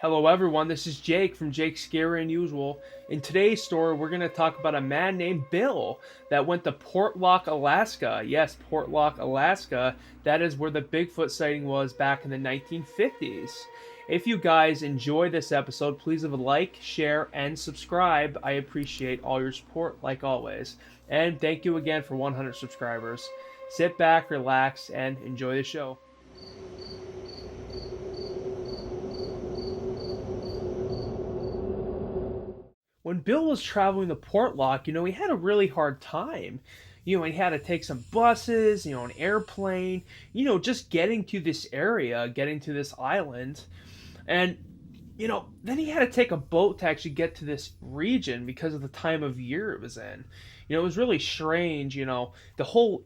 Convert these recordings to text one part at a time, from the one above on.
Hello everyone, this is Jake from Jake's Scary Unusual. In today's story, we're going to talk about a man named Bill that went to Portlock, Alaska. Yes, Portlock, Alaska. That is where the Bigfoot sighting was back in the 1950s. If you guys enjoy this episode, please leave a like, share, and subscribe. I appreciate all your support, like always. And thank you again for 100 subscribers. Sit back, relax, and enjoy the show. When Bill was traveling to Portlock, he had a really hard time. He had to take some buses, an airplane, just getting to this area, getting to this island. And, then he had to take a boat to actually get to this region because of the time of year it was in. It was really strange, the whole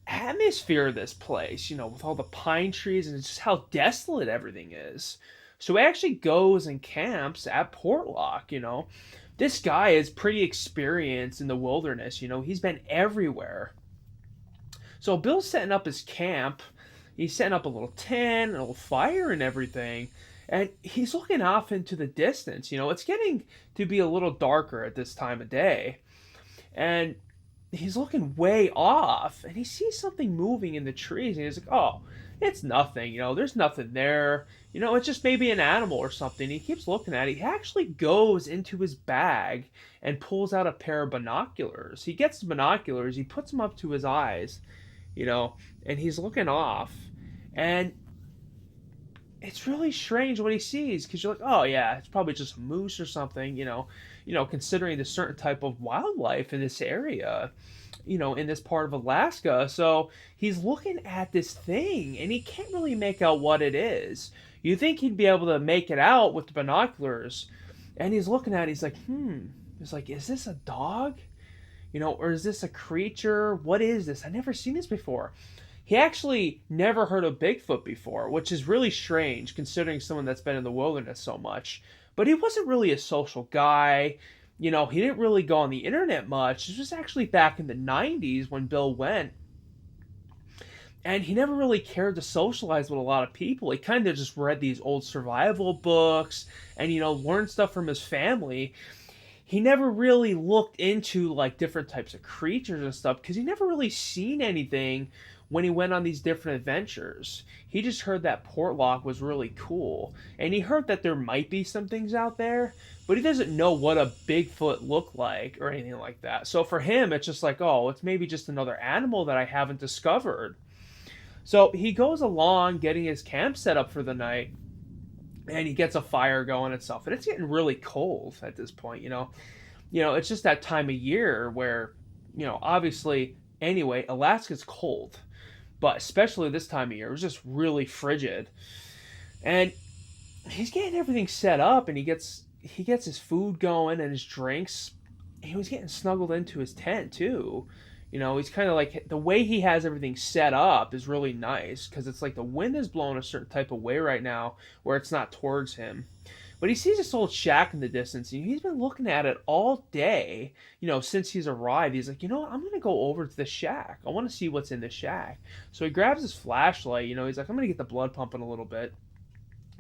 atmosphere of this place, with all the pine trees and just how desolate everything is. So he actually goes and camps at Portlock. This guy is pretty experienced in the wilderness. He's been everywhere. So Bill's setting up his camp. He's setting up a little tent, a little fire, and everything. And he's looking off into the distance. It's getting to be a little darker at this time of day. And he's looking way off, and he sees something moving in the trees. And he's like, oh, it's nothing. There's nothing there. It's just maybe an animal or something. He keeps looking at it. He actually goes into his bag and pulls out a pair of binoculars. He gets the binoculars, he puts them up to his eyes, and he's looking off. And it's really strange what he sees, because you're like, oh yeah, it's probably just a moose or something, considering the certain type of wildlife in this area, in this part of Alaska. So he's looking at this thing and he can't really make out what it is. You think he'd be able to make it out with the binoculars, and he's looking at it, he's like, He's like, is this a dog? Or is this a creature? What is this? I've never seen this before. He actually never heard of Bigfoot before, which is really strange considering someone that's been in the wilderness so much. But he wasn't really a social guy. He didn't really go on the internet much. This was actually back in the 90s when Bill went. And he never really cared to socialize with a lot of people. He kind of just read these old survival books and, learned stuff from his family. He never really looked into like different types of creatures and stuff because he never really seen anything when he went on these different adventures. He just heard that Portlock was really cool, and he heard that there might be some things out there, but he doesn't know what a Bigfoot looked like or anything like that. So for him, it's just like, oh, it's maybe just another animal that I haven't discovered. So he goes along getting his camp set up for the night, and he gets a fire going and stuff, and it's getting really cold at this point. It's just that time of year where, obviously, anyway, Alaska's cold, but especially this time of year, it was just really frigid. And he's getting everything set up, and he gets his food going and his drinks. He was getting snuggled into his tent too. He's kind of like, the way he has everything set up is really nice because it's like the wind is blowing a certain type of way right now where it's not towards him. But he sees this old shack in the distance, and he's been looking at it all day, since he's arrived. He's like, I'm going to go over to the shack. I want to see what's in the shack. So he grabs his flashlight, he's like, I'm going to get the blood pumping a little bit.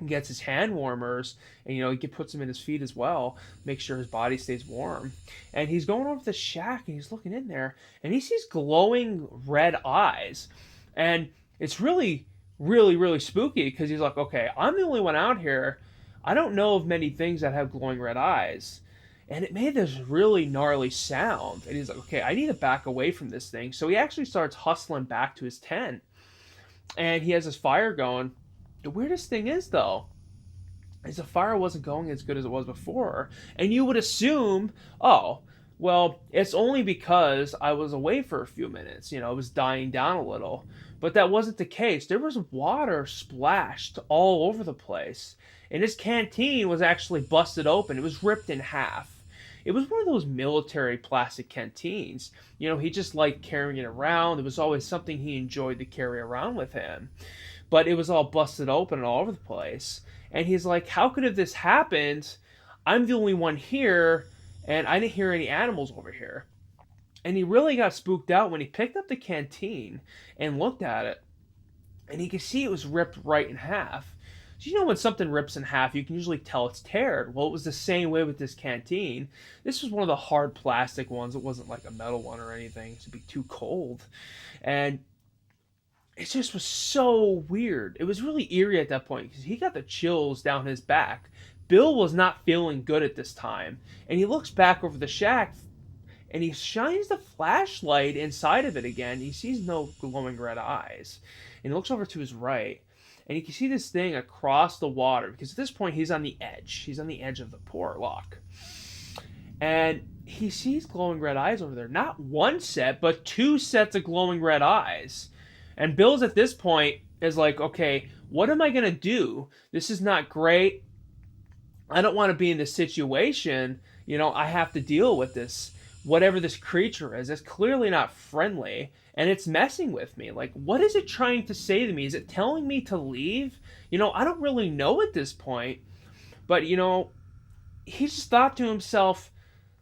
He gets his hand warmers, and, he puts them in his feet as well, make sure his body stays warm. And he's going over to the shack, and he's looking in there, and he sees glowing red eyes. And it's really, really, really spooky because he's like, okay, I'm the only one out here. I don't know of many things that have glowing red eyes. And it made this really gnarly sound. And he's like, okay, I need to back away from this thing. So he actually starts hustling back to his tent. And he has his fire going. The weirdest thing is, though, is the fire wasn't going as good as it was before. And you would assume, oh, well, it's only because I was away for a few minutes. It was dying down a little. But that wasn't the case. There was water splashed all over the place. And his canteen was actually busted open. It was ripped in half. It was one of those military plastic canteens. He just liked carrying it around. It was always something he enjoyed to carry around with him. But it was all busted open and all over the place. And he's like, how could have this happened? I'm the only one here, and I didn't hear any animals over here. And he really got spooked out when he picked up the canteen and looked at it. And he could see it was ripped right in half. So, when something rips in half, you can usually tell it's teared. Well, it was the same way with this canteen. This was one of the hard plastic ones. It wasn't like a metal one or anything. It'd be too cold. And it just was so weird. It was really eerie at that point because he got the chills down his back. Bill was not feeling good at this time. And he looks back over the shack and he shines the flashlight inside of it again. He sees no glowing red eyes. And he looks over to his right and you can see this thing across the water because at this point he's on the edge. He's on the edge of the Portlock. And he sees glowing red eyes over there. Not one set, but two sets of glowing red eyes. And Bill's at this point is like, okay, what am I going to do? This is not great. I don't want to be in this situation. I have to deal with this. Whatever this creature is, it's clearly not friendly. And it's messing with me. Like, what is it trying to say to me? Is it telling me to leave? I don't really know at this point. But, he just thought to himself,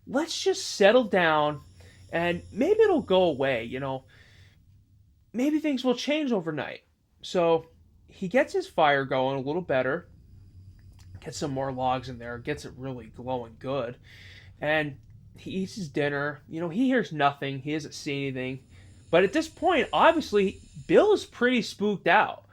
let's just settle down and maybe it'll go away, maybe things will change overnight. So he gets his fire going a little better, gets some more logs in there, gets it really glowing good, and he eats his dinner. He hears nothing, he doesn't see anything. But at this point, obviously, Bill is pretty spooked out.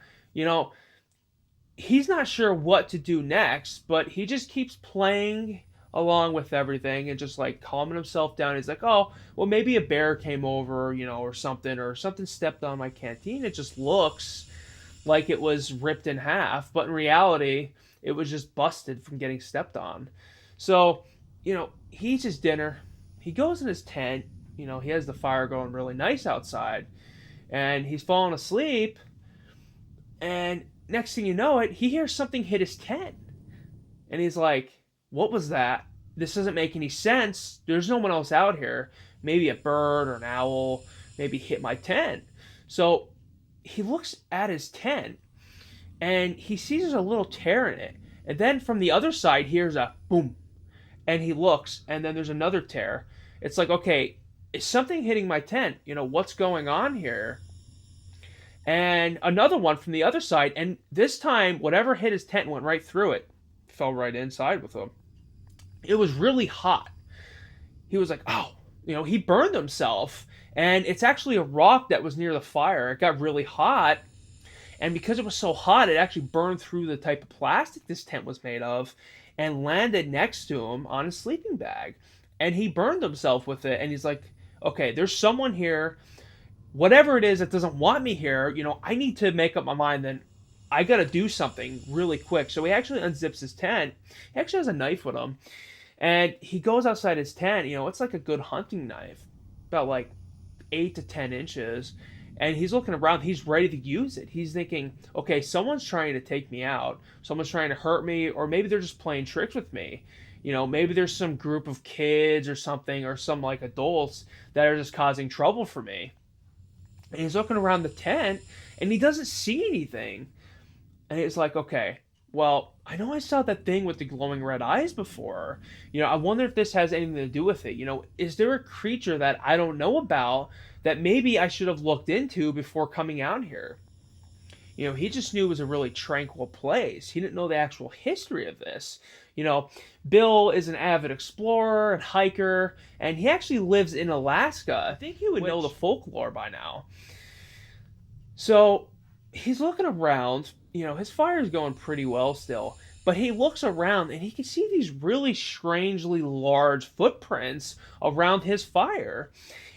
He's not sure what to do next, but he just keeps playing along with everything and just like calming himself down. He's like, oh, well, maybe a bear came over, or something stepped on my canteen. It just looks like it was ripped in half, but in reality, it was just busted from getting stepped on. So, he eats his dinner. He goes in his tent. He has the fire going really nice outside, and he's falling asleep. And next thing you know it, he hears something hit his tent, and he's like, what was that? This doesn't make any sense. There's no one else out here. Maybe a bird or an owl maybe hit my tent. So he looks at his tent and he sees there's a little tear in it. And then from the other side, he hears a boom. And he looks and then there's another tear. It's like, okay, is something hitting my tent? What's going on here? And another one from the other side. And this time, whatever hit his tent went right through it. Fell right inside with him. It was really hot. He was like, oh, he burned himself. And it's actually a rock that was near the fire. It got really hot. And because it was so hot, it actually burned through the type of plastic this tent was made of and landed next to him on his sleeping bag. And he burned himself with it. And he's like, okay, there's someone here. Whatever it is that doesn't want me here, I need to make up my mind then. I gotta do something really quick. So he actually unzips his tent. He actually has a knife with him. And he goes outside his tent. It's like a good hunting knife. About like 8 to 10 inches. And he's looking around. He's ready to use it. He's thinking, okay, someone's trying to take me out. Someone's trying to hurt me. Or maybe they're just playing tricks with me. Maybe there's some group of kids or something. Or some like adults that are just causing trouble for me. And he's looking around the tent. And he doesn't see anything. And it's like, okay, well, I know I saw that thing with the glowing red eyes before. I wonder if this has anything to do with it. Is there a creature that I don't know about that maybe I should have looked into before coming out here? He just knew it was a really tranquil place. He didn't know the actual history of this. Bill is an avid explorer and hiker, and he actually lives in Alaska. I think he would know the folklore by now. So he's looking around. His fire's going pretty well still. But he looks around and he can see these really strangely large footprints around his fire.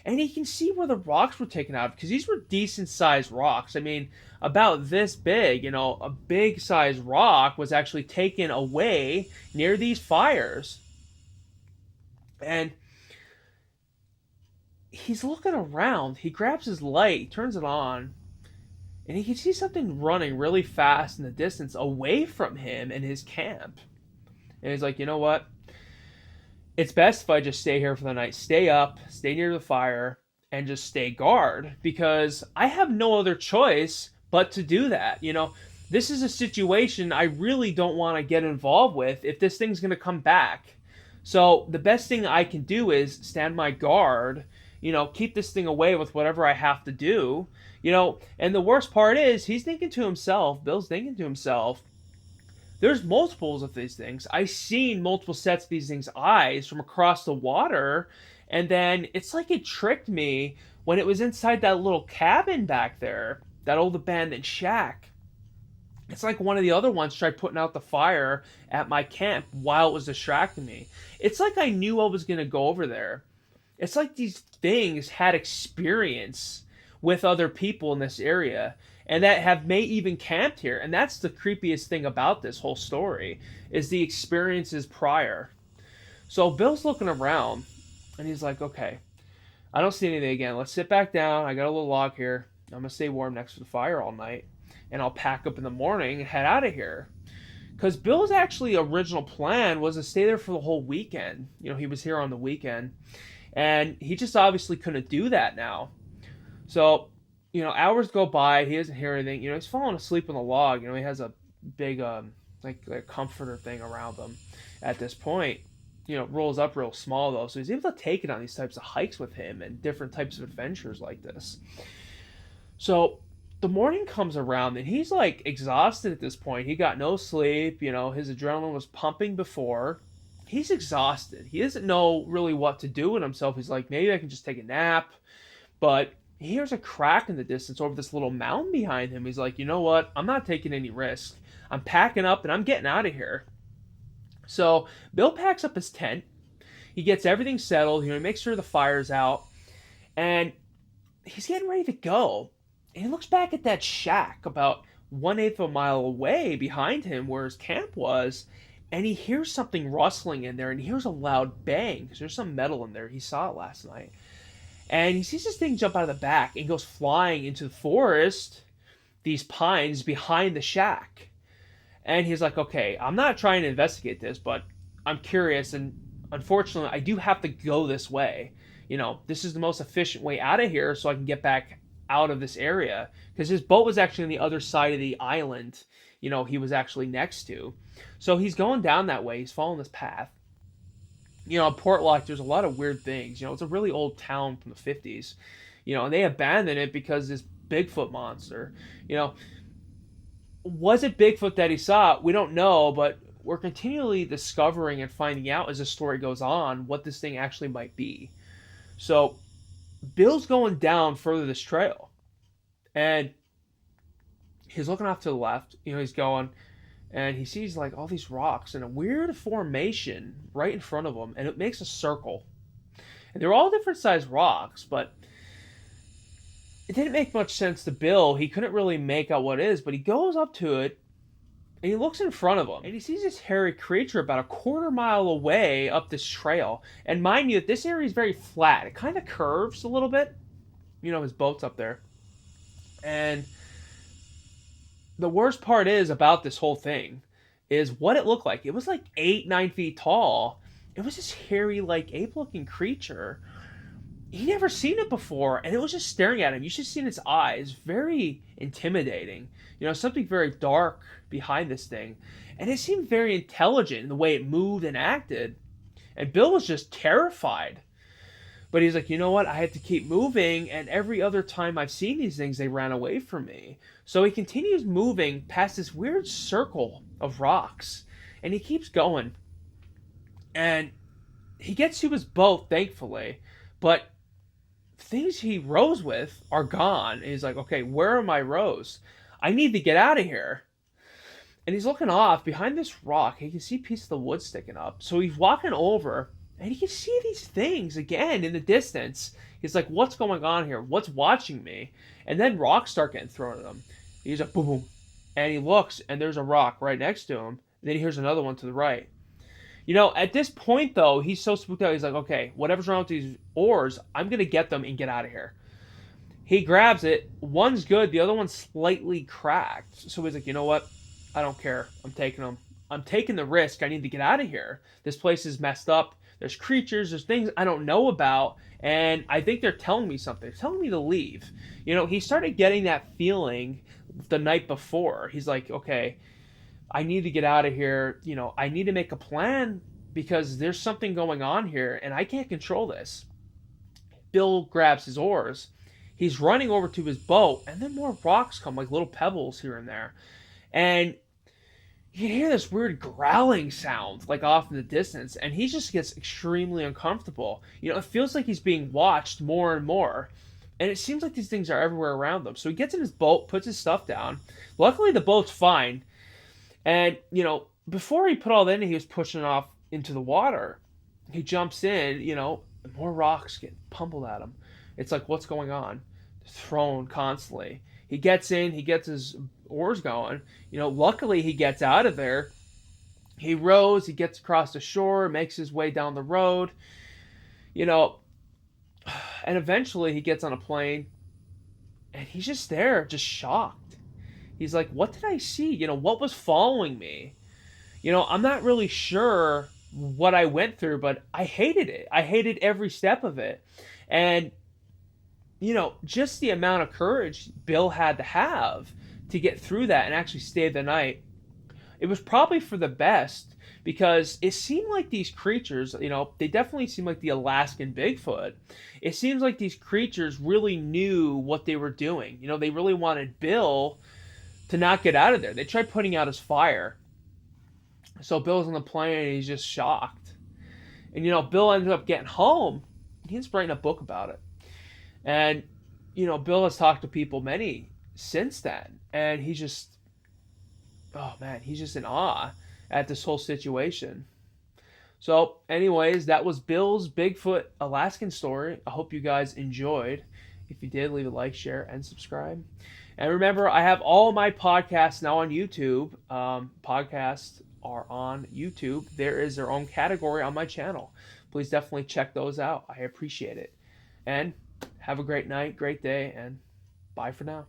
And he can see where the rocks were taken out because these were decent sized rocks. I mean, about this big, a big sized rock was actually taken away near these fires. And he's looking around. He grabs his light, he turns it on. And he can see something running really fast in the distance away from him and his camp. And he's like, you know what? It's best if I just stay here for the night. Stay up, stay near the fire, and just stay guard. Because I have no other choice but to do that. This is a situation I really don't want to get involved with if this thing's going to come back. So the best thing I can do is stand my guard, keep this thing away with whatever I have to do. And the worst part is, Bill's thinking to himself, There's multiples of these things. I seen multiple sets of these things' eyes from across the water, and then it's like it tricked me when it was inside that little cabin back there, that old abandoned shack. It's like one of the other ones tried putting out the fire at my camp while it was distracting me. It's like I knew I was gonna go over there. It's like these things had experience with other people in this area and that have may even camped here. And that's the creepiest thing about this whole story is the experiences prior. So Bill's looking around and he's like, okay, I don't see anything again. Let's sit back down. I got a little log here. I'm gonna stay warm next to the fire all night, and I'll pack up in the morning and head out of here. Because Bill's actually original plan was to stay there for the whole weekend. He was here on the weekend, and he just obviously couldn't do that now. So, hours go by. He doesn't hear anything. He's falling asleep on the log. He has a big like comforter thing around him at this point. Rolls up real small though, so he's able to take it on these types of hikes with him and different types of adventures like this. So the morning comes around and he's like exhausted at this point. He got no sleep. His adrenaline was pumping before. He's exhausted. He doesn't know really what to do with himself. He's like, maybe I can just take a nap. But he hears a crack in the distance over this little mountain behind him. He's like, you know what? I'm not taking any risk. I'm packing up and I'm getting out of here. So Bill packs up his tent. He gets everything settled. He makes sure the fire's out. And he's getting ready to go. And he looks back at that shack about 1/8 of a mile away behind him where his camp was. And he hears something rustling in there. And he hears a loud bang because there's some metal in there. He saw it last night. And he sees this thing jump out of the back and goes flying into the forest, these pines behind the shack. And he's like, okay, I'm not trying to investigate this, but I'm curious. And unfortunately, I do have to go this way. This is the most efficient way out of here so I can get back out of this area. Because his boat was actually on the other side of the island, he was actually next to. So he's going down that way. He's following this path. In Portlock, there's a lot of weird things. It's a really old town from the 50s. And they abandoned it because this Bigfoot monster. Was it Bigfoot that he saw? We don't know, but we're continually discovering and finding out as the story goes on what this thing actually might be. So Bill's going down further this trail, and he's looking off to the left. He's going, and he sees like all these rocks in a weird formation right in front of him, and it makes a circle. And they're all different sized rocks, but it didn't make much sense to Bill. He couldn't really make out what it is, but he goes up to it and he looks in front of him and he sees this hairy creature about a 1/4 mile away up this trail. And mind you, this area is very flat. It kind of curves a little bit. His boat's up there. And the worst part is about this whole thing is what it looked like. It was like 8-9 feet tall. It was this hairy, like ape-looking creature. He never seen it before, and it was just staring at him. You should have seen its eyes. Very intimidating. Something very dark behind this thing. And it seemed very intelligent in the way it moved and acted. And Bill was just terrified. But he's like, you know what? I have to keep moving, and every other time I've seen these things, they ran away from me. So he continues moving past this weird circle of rocks, and he keeps going. And he gets to his boat, thankfully, but things he rows with are gone. And he's like, okay, where are my rows? I need to get out of here. And he's looking off behind this rock. He can see a piece of the wood sticking up. So he's walking over, and he can see these things again in the distance. He's like, what's going on here? What's watching me? And then rocks start getting thrown at him. He's like, boom, boom. And he looks, and there's a rock right next to him. And then he hears another one to the right. At this point, though, he's so spooked out. He's like, okay, whatever's wrong with these oars, I'm going to get them and get out of here. He grabs it. One's good. The other one's slightly cracked. So he's like, you know what? I don't care. I'm taking them. I'm taking the risk. I need to get out of here. This place is messed up. There's creatures. There's things I don't know about. And I think they're telling me something. They're telling me to leave. He started getting that feeling the night before. He's like, okay, I need to get out of here. I need to make a plan because there's something going on here and I can't control this. Bill grabs his oars. He's running over to his boat, and then more rocks come, like little pebbles here and there. And you can hear this weird growling sound like off in the distance, and he just gets extremely uncomfortable. It feels like he's being watched more and more. And it seems like these things are everywhere around him. So he gets in his boat, puts his stuff down. Luckily, the boat's fine. And, before he put all that in, he was pushing it off into the water. He jumps in, and more rocks get pummeled at him. It's like, what's going on? Thrown constantly. He gets in, he gets his oars going. Luckily, he gets out of there. He rows, he gets across the shore, makes his way down the road, you know, and eventually he gets on a plane and he's just there, just shocked. He's like, what did I see? What was following me? I'm not really sure what I went through, but I hated it. I hated every step of it. And, just the amount of courage Bill had to have to get through that and actually stay the night, it was probably for the best because it seemed like these creatures, they definitely seem like the Alaskan Bigfoot. It seems like these creatures really knew what they were doing. They really wanted Bill to not get out of there. They tried putting out his fire. So Bill's on the plane and he's just shocked. And Bill ended up getting home. He's writing a book about it. And Bill has talked to people many since then, and he's just, oh man, he's just in awe at this whole situation. So, anyways, that was Bill's Bigfoot Alaskan story. I hope you guys enjoyed. If you did, leave a like, share, and subscribe. And remember, I have all my podcasts now on YouTube. Podcasts are on YouTube. There is their own category on my channel. Please definitely check those out. I appreciate it. And have a great night, great day, and bye for now.